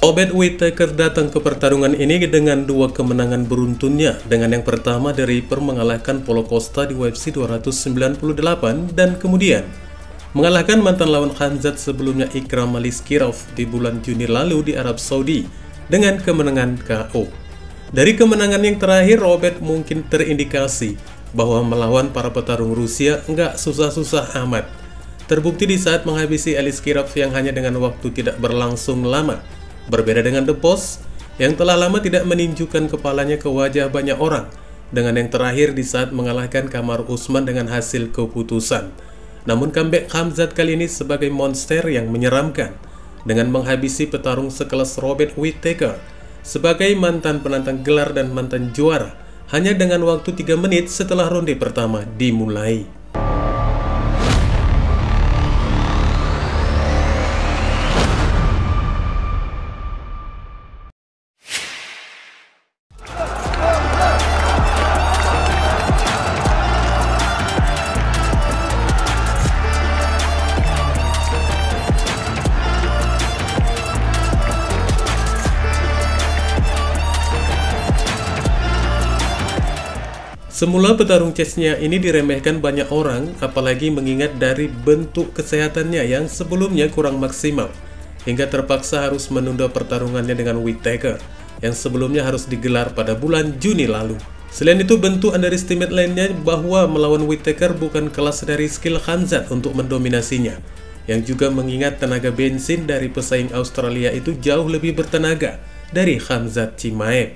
Robert Whittaker datang ke pertarungan ini dengan dua kemenangan beruntunnya, dengan yang pertama dari mengalahkan Paulo Costa di UFC 298 dan kemudian mengalahkan mantan lawan Khamzat sebelumnya Ikram Aliskirov di bulan Juni lalu di Arab Saudi dengan kemenangan KO. Dari kemenangan yang terakhir, Robert mungkin terindikasi bahwa melawan para petarung Rusia nggak susah-susah amat. Terbukti di saat menghabisi Aliskirov yang hanya dengan waktu tidak berlangsung lama. Berbeda dengan The Boss yang telah lama tidak meninjukan kepalanya ke wajah banyak orang, dengan yang terakhir di saat mengalahkan Kamaru Usman dengan hasil keputusan. Namun comeback Khamzat kali ini sebagai monster yang menyeramkan, dengan menghabisi petarung sekelas Robert Whittaker sebagai mantan penantang gelar dan mantan juara hanya dengan waktu 3 menit setelah ronde pertama dimulai. Semula petarung Chechnya ini diremehkan banyak orang, apalagi mengingat dari bentuk kesehatannya yang sebelumnya kurang maksimal, hingga terpaksa harus menunda pertarungannya dengan Whittaker, yang sebelumnya harus digelar pada bulan Juni lalu. Selain itu, bentuk underestimate lainnya bahwa melawan Whittaker bukan kelas dari skill Khamzat untuk mendominasinya, yang juga mengingat tenaga bensin dari pesaing Australia itu jauh lebih bertenaga dari Khamzat Chimaev.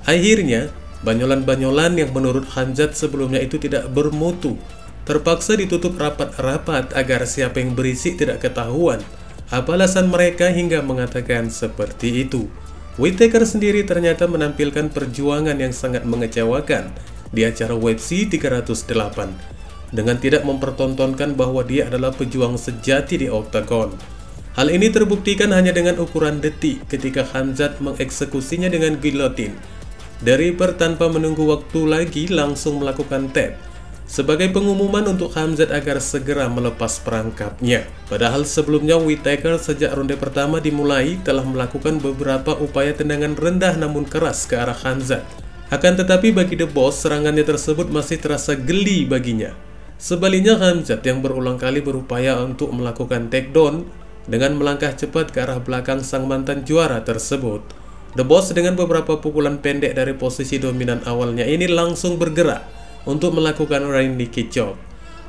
Akhirnya, banyolan-banyolan yang menurut Khamzat sebelumnya itu tidak bermutu terpaksa ditutup rapat-rapat agar siapa yang berisik tidak ketahuan apa alasan mereka hingga mengatakan seperti itu. Whittaker sendiri ternyata menampilkan perjuangan yang sangat mengecewakan di acara UFC 308 dengan tidak mempertontonkan bahwa dia adalah pejuang sejati di oktagon. Hal ini terbuktikan hanya dengan ukuran detik ketika Khamzat mengeksekusinya dengan guillotine. Tanpa menunggu waktu lagi langsung melakukan tap sebagai pengumuman untuk Khamzat agar segera melepas perangkapnya. Padahal sebelumnya Whittaker sejak ronde pertama dimulai telah melakukan beberapa upaya tendangan rendah namun keras ke arah Khamzat. Akan tetapi bagi The Boss, serangannya tersebut masih terasa geli baginya. Sebaliknya Khamzat yang berulang kali berupaya untuk melakukan takedown dengan melangkah cepat ke arah belakang sang mantan juara tersebut. The Boss dengan beberapa pukulan pendek dari posisi dominan awalnya ini langsung bergerak untuk melakukan running kick chop.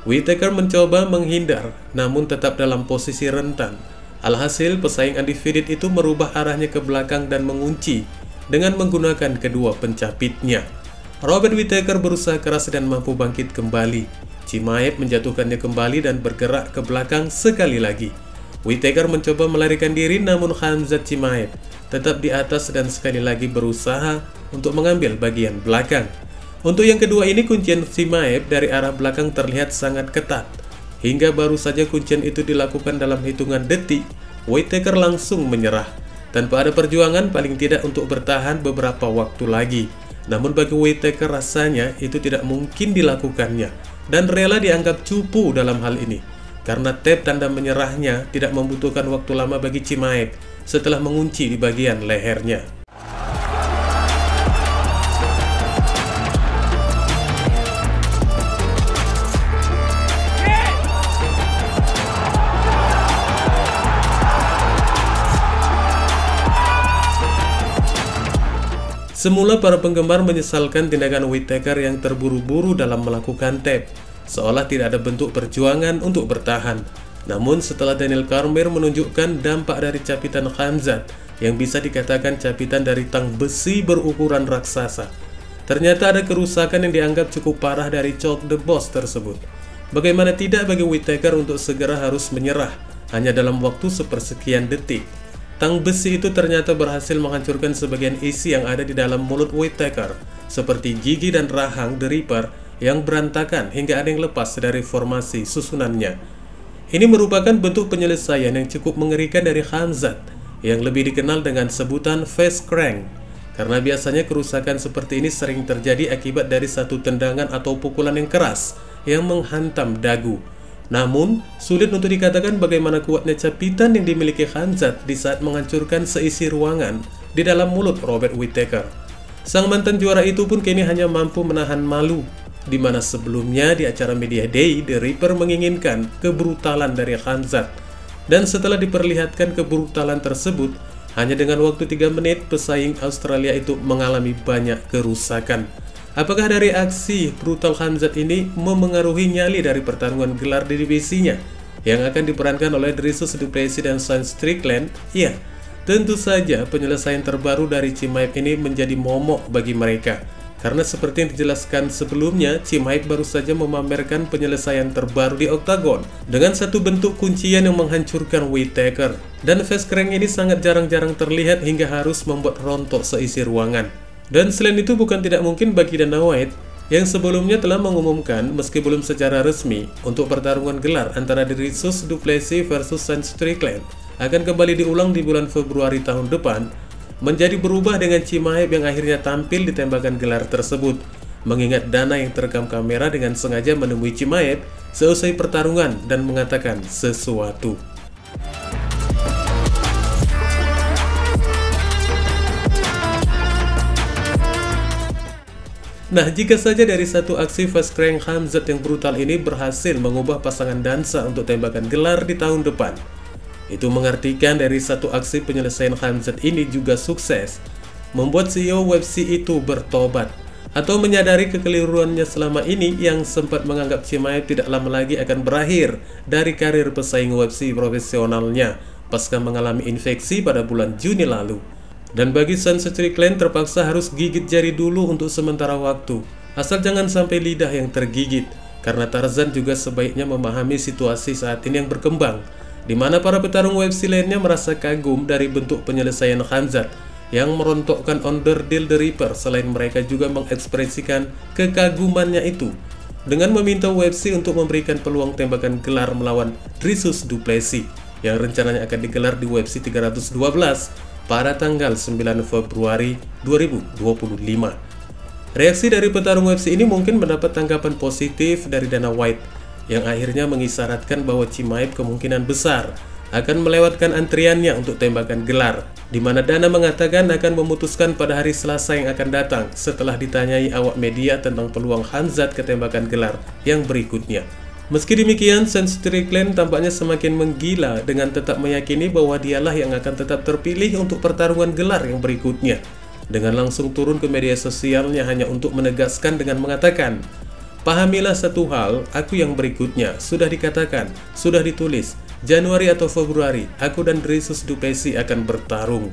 Whittaker mencoba menghindar namun tetap dalam posisi rentan. Alhasil pesaing undefeated itu merubah arahnya ke belakang dan mengunci dengan menggunakan kedua pencapitnya. Robert Whittaker berusaha keras dan mampu bangkit kembali. Chimaev menjatuhkannya kembali dan bergerak ke belakang sekali lagi. Whittaker mencoba melarikan diri namun Khamzat Chimaev tetap di atas dan sekali lagi berusaha untuk mengambil bagian belakang. Untuk yang kedua ini kuncian Chimaev dari arah belakang terlihat sangat ketat. Hingga baru saja kuncian itu dilakukan dalam hitungan detik, Whittaker langsung menyerah. Tanpa ada perjuangan paling tidak untuk bertahan beberapa waktu lagi. Namun bagi Whittaker rasanya itu tidak mungkin dilakukannya dan rela dianggap cupu dalam hal ini. Karena tap tanda menyerahnya tidak membutuhkan waktu lama bagi Chimaev setelah mengunci di bagian lehernya. Semula para penggemar menyesalkan tindakan Whittaker yang terburu-buru dalam melakukan tap, seolah tidak ada bentuk perjuangan untuk bertahan. Namun setelah Daniel Cormier menunjukkan dampak dari capitan Khamzat yang bisa dikatakan capitan dari tang besi berukuran raksasa, ternyata ada kerusakan yang dianggap cukup parah dari choke The Boss tersebut. Bagaimana tidak bagi Whittaker untuk segera harus menyerah hanya dalam waktu sepersekian detik. Tang besi itu ternyata berhasil menghancurkan sebagian isi yang ada di dalam mulut Whittaker, seperti gigi dan rahang The Reaper yang berantakan hingga ada yang lepas dari formasi susunannya. Ini merupakan bentuk penyelesaian yang cukup mengerikan dari Khamzat, yang lebih dikenal dengan sebutan face crank, karena biasanya kerusakan seperti ini sering terjadi akibat dari satu tendangan atau pukulan yang keras yang menghantam dagu. Namun, sulit untuk dikatakan bagaimana kuatnya capitan yang dimiliki Khamzat di saat menghancurkan seisi ruangan di dalam mulut Robert Whittaker. Sang mantan juara itu pun kini hanya mampu menahan malu, di mana sebelumnya di acara Media Day, The Reaper menginginkan kebrutalan dari Khamzat. Dan setelah diperlihatkan kebrutalan tersebut, hanya dengan waktu 3 menit, pesaing Australia itu mengalami banyak kerusakan. Apakah dari aksi brutal Khamzat ini memengaruhi nyali dari pertarungan gelar di divisinya yang akan diperankan oleh Dricus du Plessis dan Sean Strickland? Ya, tentu saja penyelesaian terbaru dari Chimaev ini menjadi momok bagi mereka. Karena seperti yang dijelaskan sebelumnya, Chimaev baru saja memamerkan penyelesaian terbaru di Octagon dengan satu bentuk kuncian yang menghancurkan Whittaker. Dan face crank ini sangat jarang-jarang terlihat hingga harus membuat rontok seisi ruangan. Dan selain itu bukan tidak mungkin bagi Dana White yang sebelumnya telah mengumumkan meski belum secara resmi untuk pertarungan gelar antara Dricus du Plessis versus Sean Strickland akan kembali diulang di bulan Februari tahun depan, menjadi berubah dengan Chimaev yang akhirnya tampil di tembakan gelar tersebut, mengingat Dana yang terekam kamera dengan sengaja menemui Chimaev seusai pertarungan dan mengatakan sesuatu. Nah, jika saja dari satu aksi fast crank Khamzat yang brutal ini berhasil mengubah pasangan dansa untuk tembakan gelar di tahun depan, itu mengartikan dari satu aksi penyelesaian Khamzat ini juga sukses membuat CEO UFC itu bertobat atau menyadari kekeliruannya selama ini yang sempat menganggap Chimaev tidak lama lagi akan berakhir dari karir pesaing UFC profesionalnya pasca mengalami infeksi pada bulan Juni lalu. Dan bagi Sean Strickland terpaksa harus gigit jari dulu untuk sementara waktu, asal jangan sampai lidah yang tergigit, karena Tarzan juga sebaiknya memahami situasi saat ini yang berkembang, di mana para petarung UFC lainnya merasa kagum dari bentuk penyelesaian Khamzat yang merontokkan onderdil The Reaper. Selain mereka juga mengekspresikan kekagumannya itu dengan meminta UFC untuk memberikan peluang tembakan gelar melawan Dricus du Plessis yang rencananya akan digelar di UFC 312 pada tanggal 9 Februari 2025. Reaksi dari petarung UFC ini mungkin mendapat tanggapan positif dari Dana White yang akhirnya mengisyaratkan bahwa Chimaev kemungkinan besar akan melewatkan antriannya untuk tembakan gelar, di mana Dana mengatakan akan memutuskan pada hari Selasa yang akan datang setelah ditanyai awak media tentang peluang Khamzat ke tembakan gelar yang berikutnya. Meski demikian, Sean Strickland tampaknya semakin menggila dengan tetap meyakini bahwa dialah yang akan tetap terpilih untuk pertarungan gelar yang berikutnya, dengan langsung turun ke media sosialnya hanya untuk menegaskan dengan mengatakan, "Pahamilah satu hal, aku yang berikutnya sudah dikatakan, sudah ditulis, Januari atau Februari, aku dan Dricus du Plessis akan bertarung."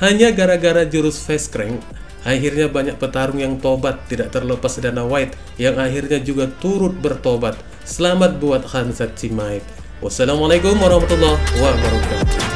Hanya gara-gara jurus face crank, akhirnya banyak petarung yang tobat, tidak terlepas Dana White yang akhirnya juga turut bertobat. Selamat buat Khamzat Chimaev. Wassalamualaikum warahmatullahi wabarakatuh.